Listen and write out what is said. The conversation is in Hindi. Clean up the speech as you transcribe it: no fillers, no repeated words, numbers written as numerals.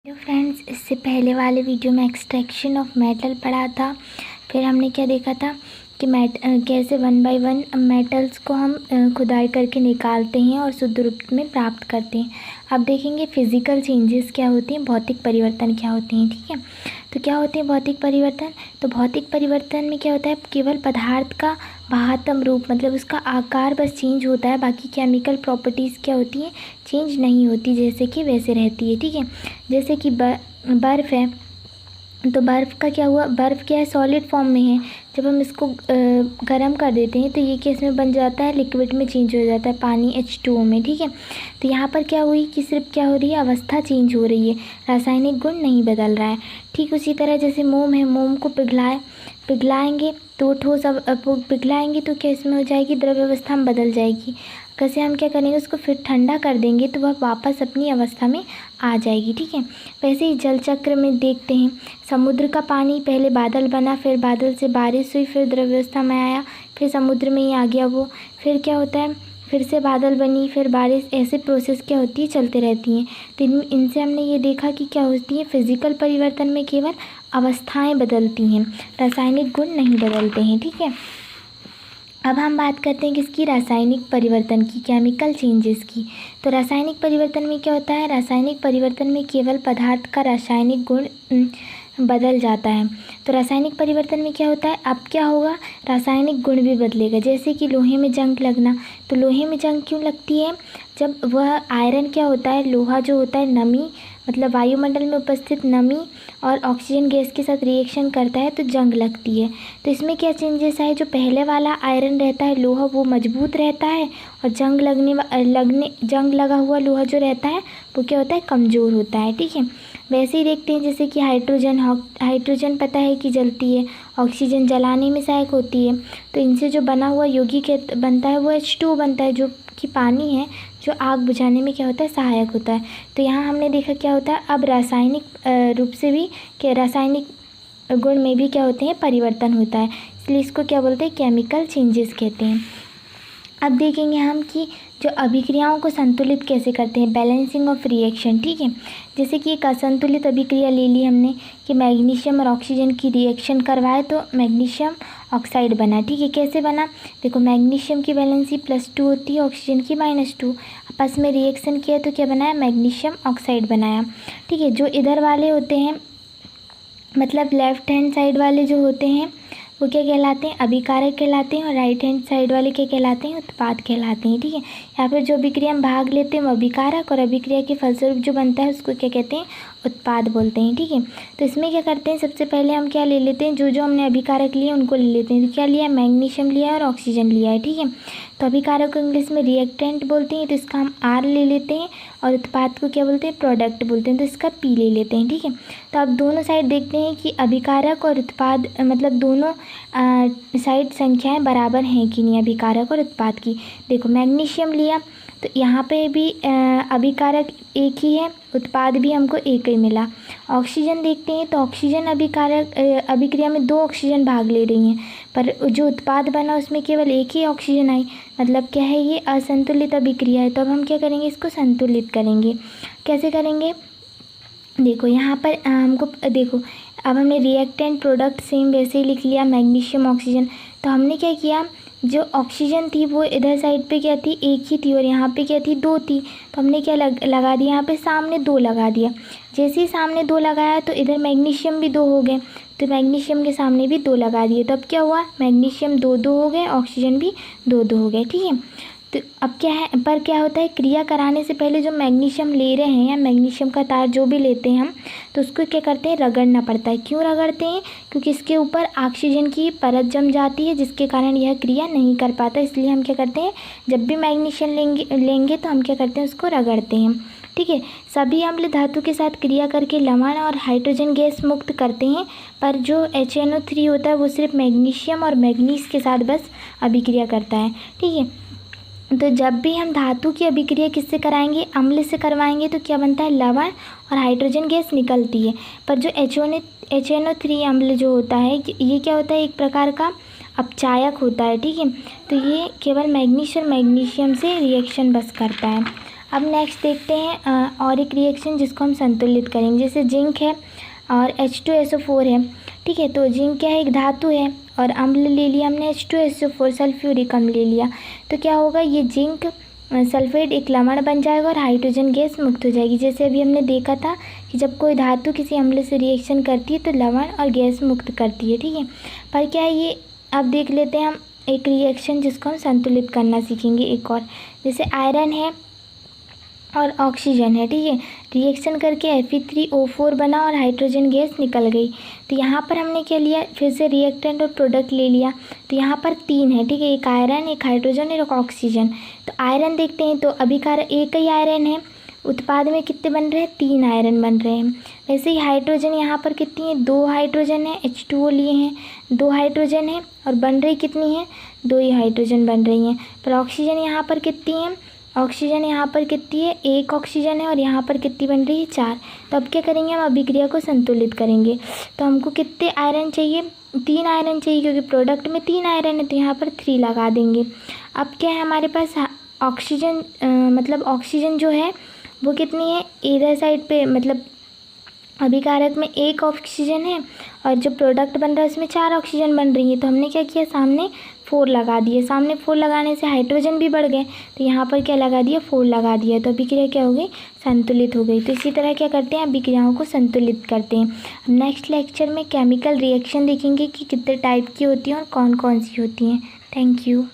हेलो फ्रेंड्स, इससे पहले वाले वीडियो में एक्सट्रैक्शन ऑफ मेटल पढ़ा था। फिर हमने क्या देखा था कि कैसे 1 बाय 1 मेटल्स को हम खुदाई करके निकालते हैं और शुद्ध रूप में प्राप्त करते हैं। अब देखेंगे फिज़िकल चेंजेस क्या होती हैं, भौतिक परिवर्तन क्या होते हैं। ठीक है, तो क्या होते हैं भौतिक परिवर्तन। तो भौतिक परिवर्तन में क्या होता है, केवल पदार्थ का बाह्यतम रूप मतलब उसका आकार बस चेंज होता है, बाकी केमिकल प्रॉपर्टीज़ क्या होती हैं, चेंज नहीं होती, जैसे कि वैसे रहती है। ठीक है, जैसे कि बर्फ़ है, तो बर्फ़ का क्या हुआ, बर्फ़ क्या है, सॉलिड फॉर्म में है। जब हम इसको गर्म कर देते हैं तो ये केस में बन जाता है, लिक्विड में चेंज हो जाता है, पानी H2O में। ठीक है, तो यहाँ पर क्या हुई कि सिर्फ क्या हो रही है, अवस्था चेंज हो रही है, रासायनिक गुण नहीं बदल रहा है। ठीक उसी तरह जैसे मोम है, मोम को पिघलाएंगे तो ठोस पिघलाएंगे तो क्या इसमें हो जाएगी, द्रव्य अवस्था में बदल जाएगी। कैसे हम क्या करेंगे, उसको फिर ठंडा कर देंगे तो वह वापस अपनी अवस्था में आ जाएगी। ठीक है, वैसे ही जल चक्र में देखते हैं, समुद्र का पानी पहले बादल बना, फिर बादल से बारिश हुई, फिर द्रव्य अवस्था में आया, फिर समुद्र में ही आ गया वो, फिर क्या होता है, फिर से बादल बनी, फिर बारिश, ऐसे प्रोसेस क्या होती है, चलते रहती हैं। तो इनसे हमने ये देखा कि क्या होती है, फिजिकल परिवर्तन में केवल अवस्थाएं बदलती हैं, रासायनिक गुण नहीं बदलते हैं। ठीक है, अब हम बात करते हैं किसकी, रासायनिक परिवर्तन की, केमिकल चेंजेस की। तो रासायनिक परिवर्तन में क्या होता है, रासायनिक परिवर्तन में केवल पदार्थ का रासायनिक गुण बदल जाता है। तो रासायनिक परिवर्तन में क्या होता है, अब क्या होगा, रासायनिक गुण भी बदलेगा। जैसे कि लोहे में जंग लगना, तो लोहे में जंग क्यों लगती है, जब वह आयरन क्या होता है, लोहा जो होता है, नमी मतलब वायुमंडल में उपस्थित नमी और ऑक्सीजन गैस के साथ रिएक्शन करता है तो जंग लगती है। तो इसमें क्या चेंजेस है, जो पहले वाला आयरन रहता है लोहा वो मजबूत रहता है, और जंग लगा हुआ लोहा जो रहता है वो क्या होता है, कमज़ोर होता है। ठीक है, वैसे ही देखते हैं जैसे कि हाइड्रोजन पता है कि जलती है, ऑक्सीजन जलाने में सहायक होती है। तो इनसे जो बना हुआ यौगिक बनता है वो H2O बनता है, जो कि पानी है, जो आग बुझाने में क्या होता है, सहायक होता है। तो यहाँ हमने देखा क्या होता है, अब रासायनिक रूप से भी क्या, रासायनिक गुण में भी क्या होते हैं, परिवर्तन होता है, इसलिए इसको क्या बोलते हैं, केमिकल चेंजेस कहते हैं। अब देखेंगे हम कि जो अभिक्रियाओं को संतुलित कैसे करते हैं, बैलेंसिंग ऑफ रिएक्शन। ठीक है, जैसे कि एक असंतुलित अभिक्रिया ले ली हमने कि मैग्नीशियम और ऑक्सीजन की रिएक्शन करवाए तो मैग्नीशियम ऑक्साइड बना। ठीक है, कैसे बना, देखो मैग्नीशियम की वैलेंसी +2 होती है, ऑक्सीजन की -2, आपस में रिएक्शन किया तो क्या बनाया, मैग्नीशियम ऑक्साइड बनाया। ठीक है, जो इधर वाले होते हैं मतलब लेफ्ट हैंड साइड वाले जो होते हैं वो क्या कहलाते हैं, अभिकारक कहलाते हैं, और राइट हैंड साइड वाले क्या कहलाते हैं, उत्पाद कहलाते हैं। ठीक है, यहाँ पर जो अभिक्रिया में भाग लेते हैं वो अभिकारक, और अभिक्रिया के फलस्वरूप जो बनता है उसको क्या कहते हैं, उत्पाद बोलते हैं। ठीक है, तो इसमें क्या करते हैं, सबसे पहले हम क्या ले लेते हैं, जो हमने अभिकारक लिए उनको ले लेते हैं। तो क्या लिया, मैग्नीशियम लिया और ऑक्सीजन लिया है। ठीक है, तो अभिकारक को इंग्लिश में रिएक्टेंट बोलते हैं, तो इसका हम R ले लेते हैं, और उत्पाद को क्या बोलते हैं, प्रोडक्ट बोलते हैं, तो इसका P ले लेते हैं। ठीक है, तो अब दोनों साइड देखते हैं कि अभिकारक और उत्पाद मतलब दोनों साइड संख्याएं बराबर हैं कि नहीं, अभिकारक और उत्पाद की। देखो मैग्नीशियम लिया तो यहाँ पे भी अभिकारक एक ही है, उत्पाद भी हमको एक ही मिला। ऑक्सीजन देखते हैं तो ऑक्सीजन अभिकारक अभिक्रिया में 2 ऑक्सीजन भाग ले रही हैं, पर जो उत्पाद बना उसमें केवल एक ही ऑक्सीजन आई, मतलब क्या है, ये असंतुलित अभिक्रिया है। तो अब हम क्या करेंगे, इसको संतुलित करेंगे। कैसे करेंगे, देखो यहाँ पर हमको देखो, अब हमने रिएक्टेंट प्रोडक्ट सेम वैसे ही लिख लिया, मैग्नीशियम ऑक्सीजन। तो हमने क्या किया, जो ऑक्सीजन थी वो इधर साइड पे क्या थी, एक ही थी, और यहाँ पे क्या थी, 2 थी। तो हमने क्या लगा दिया, यहाँ पे सामने 2 लगा दिया। जैसे ही सामने 2 लगाया तो इधर मैग्नीशियम भी 2 हो गए, तो मैग्नीशियम के सामने भी 2 लगा दिए। तो अब क्या हुआ, मैग्नीशियम 2 हो गए, ऑक्सीजन भी 2 हो गए। ठीक है, तो अब क्या है, पर क्या होता है, क्रिया कराने से पहले जो मैग्नीशियम ले रहे हैं या मैग्नीशियम का तार जो भी लेते हैं हम, तो उसको क्या करते हैं, रगड़ना पड़ता है। क्यों रगड़ते हैं, क्योंकि इसके ऊपर ऑक्सीजन की परत जम जाती है, जिसके कारण यह क्रिया नहीं कर पाता। इसलिए हम क्या करते हैं, जब भी मैग्नीशियम लेंगे तो हम क्या करते हैं, उसको रगड़ते हैं। ठीक है, सभी अम्ल धातु के साथ क्रिया करके लवण और हाइड्रोजन गैस मुक्त करते हैं, पर जो HNO3 होता है वो सिर्फ मैग्नीशियम और मैग्नीज के साथ बस अभिक्रिया करता है। ठीक है, तो जब भी हम धातु की अभिक्रिया किससे कराएंगे, अम्ल से करवाएंगे, तो क्या बनता है, लवण और हाइड्रोजन गैस निकलती है। पर जो HNO3 अम्ल जो होता है ये क्या होता है, एक प्रकार का अपचायक होता है। ठीक है, तो ये केवल मैग्नीशियम से रिएक्शन बस करता है। अब नेक्स्ट देखते हैं और एक रिएक्शन जिसको हम संतुलित करेंगे। जैसे जिंक है और H2SO4 है, ठीक है। तो जिंक क्या है, एक धातु है और अम्ल ले लिया हमने H2SO4, सल्फ्यूरिक अम्ल ले लिया। तो क्या होगा, ये जिंक सल्फेट एक लवण बन जाएगा और हाइड्रोजन गैस मुक्त हो जाएगी। जैसे अभी हमने देखा था कि जब कोई धातु किसी अम्ल से रिएक्शन करती है तो लवण और गैस मुक्त करती है, ठीक है। पर क्या है ये, अब देख लेते हैं हम एक रिएक्शन जिसको हम संतुलित करना सीखेंगे एक और। जैसे आयरन है और ऑक्सीजन है, ठीक है। रिएक्शन करके Fe3O4 बना और हाइड्रोजन गैस निकल गई। तो यहाँ पर हमने क्या लिया, फिर से रिएक्टेंट और प्रोडक्ट ले लिया। तो यहाँ पर 3 है, ठीक है, एक आयरन, एक हाइड्रोजन और एक ऑक्सीजन। तो आयरन देखते हैं, तो अभिकारक एक ही आयरन है, उत्पाद में कितने बन रहे हैं, 3 आयरन बन रहे हैं। वैसे ही हाइड्रोजन यहाँ पर कितनी है, 2 हाइड्रोजन है, H2O लिए हैं, 2 हाइड्रोजन है और बन रही कितनी है, 2 ही हाइड्रोजन बन रही हैं। पर ऑक्सीजन यहाँ पर कितनी है, ऑक्सीजन यहाँ पर कितनी है, 1 ऑक्सीजन है और यहाँ पर कितनी बन रही है, 4। तो अब क्या करेंगे, हम अभिक्रिया को संतुलित करेंगे। तो हमको कितने आयरन चाहिए, 3 आयरन चाहिए, क्योंकि प्रोडक्ट में 3 आयरन है तो यहाँ पर 3 लगा देंगे। अब क्या है हमारे पास ऑक्सीजन, मतलब ऑक्सीजन जो है वो कितनी है, इधर साइड पे मतलब अभिकारक में 1 ऑक्सीजन है और जो प्रोडक्ट बन रहा है उसमें 4 ऑक्सीजन बन रही है। तो हमने क्या किया, सामने 4 लगा दिए। सामने 4 लगाने से हाइड्रोजन भी बढ़ गए, तो यहाँ पर क्या लगा दिया, 4 लगा दिया। तो अभिक्रिया क्या हो गई, संतुलित हो गई। तो इसी तरह क्या करते हैं, अभिक्रियाओं को संतुलित करते हैं। अब नेक्स्ट लेक्चर में केमिकल रिएक्शन देखेंगे कि कितने टाइप की होती हैं और कौन कौन सी होती हैं। Thank you.